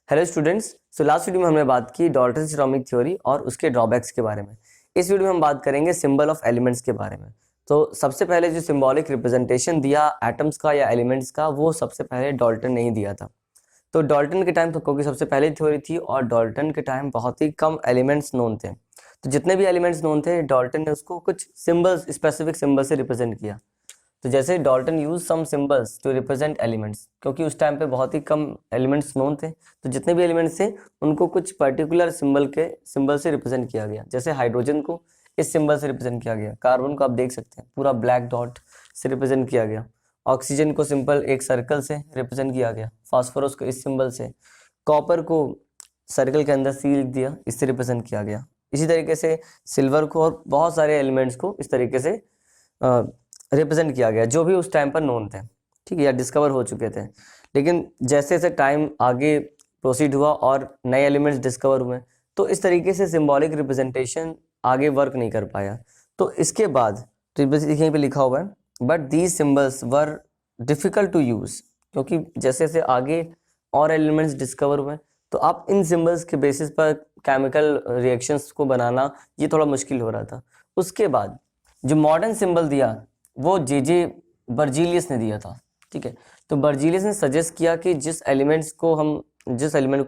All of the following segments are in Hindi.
Hello students. So last video में हमने बात की डाल्टन एटॉमिक थ्योरी और उसके ड्रॉबैक्स के बारे में। इस वीडियो में हम बात करेंगे सिंबल ऑफ एलिमेंट्स के बारे में। तो सबसे पहले जो सिंबॉलिक रिप्रेजेंटेशन दिया एटम्स का या एलिमेंट्स का, वो सबसे पहले डाल्टन ने ही दिया था। तो डाल्टन के टाइम क्योंकि सबसे पहले थ्योरी थी और डाल्टन के टाइम बहुत ही कम एलिमेंट्स नोन थे, तो जितने भी एलिमेंट्स नोन थे डाल्टन ने उसको कुछ सिंबल्स, स्पेसिफिक सिंबल से रिप्रेजेंट किया। तो जैसे Dalton use some symbols to represent elements, क्योंकि उस टाइम पे बहुत ही कम एलिमेंट्स नोन थे, तो जितने भी एलिमेंट्स थे उनको कुछ पर्टिकुलर सिंबल से रिप्रेजेंट किया गया। जैसे हाइड्रोजन को इस सिंबल से रिप्रेजेंट किया गया, कार्बन को आप देख सकते हैं पूरा ब्लैक डॉट से रिप्रेजेंट किया गया, ऑक्सीजन को सिंपल एक सर्कल से रिप्रेजेंट किया गया, फास्फोरस को इस सिंबल से, कॉपर को सर्कल के अंदर सी लिख दिया, इससे रिप्रेजेंट किया गया। इसी तरीके से सिल्वर को और बहुत सारे एलिमेंट्स को इस तरीके से रिप्रेजेंट किया गया जो भी उस टाइम पर नोन थे, ठीक है, या डिस्कवर हो चुके थे। लेकिन जैसे जैसे टाइम आगे प्रोसीड हुआ और नए एलिमेंट्स डिस्कवर हुए, तो इस तरीके से सिंबॉलिक रिप्रेजेंटेशन आगे वर्क नहीं कर पाया। तो इसके बाद तो यहीं पे लिखा हुआ है, but these symbols were difficult to use, क्योंकि जैसे जैसे आगे और एलिमेंट्स डिस्कवर हुए तो आप इन सिंबल्स के बेसिस पर केमिकल रिएक्शंस को बनाना ये थोड़ा मुश्किल हो रहा था। उसके बाद जो मॉडर्न सिंबल दिया वो जे बर्जीलियस ने दिया था, ठीक है। तो बर्जीलियस ने सजेस्ट किया कि जिस एलिमेंट को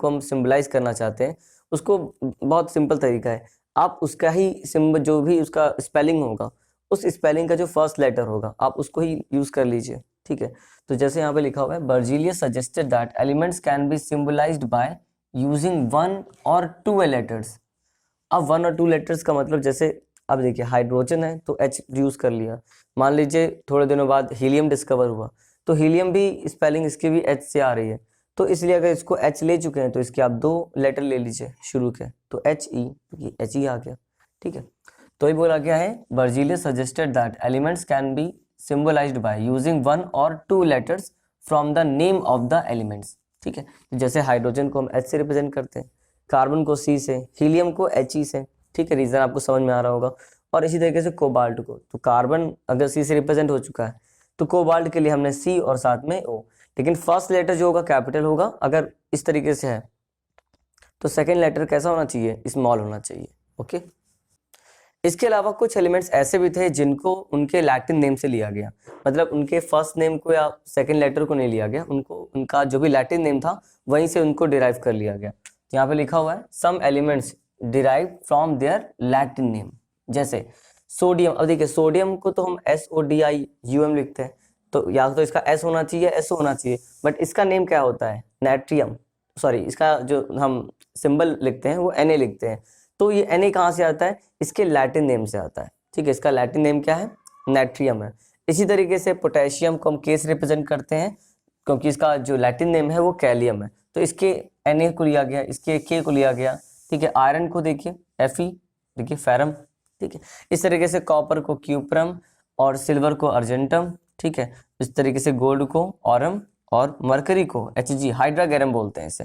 हम सिंबलाइज करना चाहते हैं उसको बहुत सिंपल तरीका है, आप उसका ही सिंबल, जो भी उसका स्पेलिंग होगा, उस स्पेलिंग का जो फर्स्ट लेटर होगा आप उसको ही यूज कर लीजिए, ठीक है। तो जैसे यहाँ पे लिखा हुआ है, Berzelius suggested that elements can be symbolized by using 1 और 2 लेटर्स। अब 1 और 2 लेटर्स का मतलब, जैसे अब देखिए हाइड्रोजन है तो H यूज कर लिया, मान लीजिए थोड़े दिनों बाद हीलियम डिस्कवर हुआ तो हीलियम भी स्पेलिंग इसकी भी H से आ रही है, तो इसलिए अगर इसको H ले चुके हैं तो इसके आप 2 लेटर ले लीजिए शुरू के, तो HE, क्योंकि HE आ गया, ठीक है। तो ये बोला गया है, Berzelius suggested that elements can be symbolized by using 1 और 2 letters from the name of the elements, ठीक है। जैसे हाइड्रोजन को हम H से रिप्रेजेंट करते हैं, कार्बन को C से, हीलियम को HE से, ठीक है, रीजन आपको समझ में आ रहा होगा। और इसी तरीके से कोबाल्ट को, तो कार्बन अगर C से रिप्रेजेंट हो चुका है तो कोबाल्ट के लिए हमने C और साथ में O, लेकिन फर्स्ट लेटर जो होगा कैपिटल होगा। अगर इस तरीके से है तो सेकेंड लेटर कैसा होना चाहिए, स्मॉल होना चाहिए, ओके। इसके अलावा कुछ एलिमेंट्स ऐसे भी थे जिनको उनके लैटिन नेम से लिया गया, मतलब उनके फर्स्ट नेम को या सेकेंड लेटर को नहीं लिया गया, उनको उनका जो भी लैटिन नेम था वहीं से उनको डिराइव कर लिया गया। तो यहाँ पे लिखा हुआ है, some elements derive from their Latin name. जैसे सोडियम, अब देखिए सोडियम को तो हम SODIUM लिखते हैं, तो या तो इसका S होना चाहिए, SO होना चाहिए, बट इसका नेम क्या होता है, नाइट्रियम, सॉरी, इसका जो हम सिंबल लिखते हैं वो Na लिखते हैं। तो ये Na कहाँ से आता है, इसके लैटिन नेम से आता है, ठीक है। इसका लैटिन नेम क्या है, नाइट्रियम है। इसी तरीके से पोटेशियम को हम K से रिप्रेजेंट करते हैं, क्योंकि इसका जो लैटिन नेम है वो कैलियम है, तो इसके Na को लिया गया, इसके K को लिया गया, ठीक है। आयरन को देखिए Fe, देखिए फेरम, ठीक है। इस तरीके से कॉपर को क्यूप्रम और सिल्वर को अर्जेंटम, ठीक है। इस तरीके से गोल्ड को ऑरम और मरकरी को Hg, हाइड्रागैरम बोलते हैं इसे,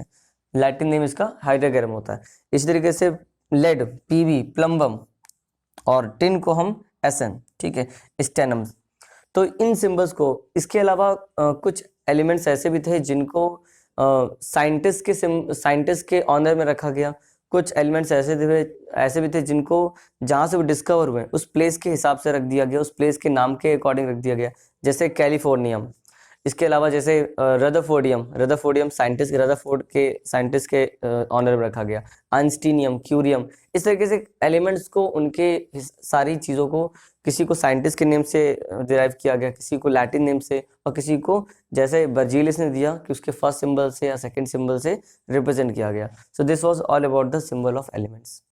लैटिन नेम इसका हाइड्रागैरम होता है। इसी तरीके से लेड Pb, प्लम्बम, और टिन को हम Sn, ठीक है, स्टेनम। तो इन सिंबल्स को, इसके अलावा कुछ एलिमेंट्स ऐसे भी थे जिनको साइंटिस्ट के ऑनर में रखा गया। कुछ एलिमेंट्स ऐसे भी थे जिनको जहाँ से वो डिस्कवर हुए उस प्लेस के हिसाब से रख दिया गया, उस प्लेस के नाम के अकॉर्डिंग रख दिया गया, जैसे कैलिफोर्नियम। इसके अलावा जैसे रदरफोर्डियम रदरफोर्ड के साइंटिस्ट के ऑनर में रखा गया, आइंस्टीनियम, क्यूरियम। इस तरीके से एलिमेंट्स को, उनके सारी चीज़ों को किसी को साइंटिस्ट के नेम से डिराइव किया गया, किसी को लैटिन नेम से, और किसी को जैसे बर्जीलियस ने दिया कि उसके फर्स्ट सिंबल से या सेकंड सिंबल से रिप्रेजेंट किया गया। So this was all about the symbol of elements.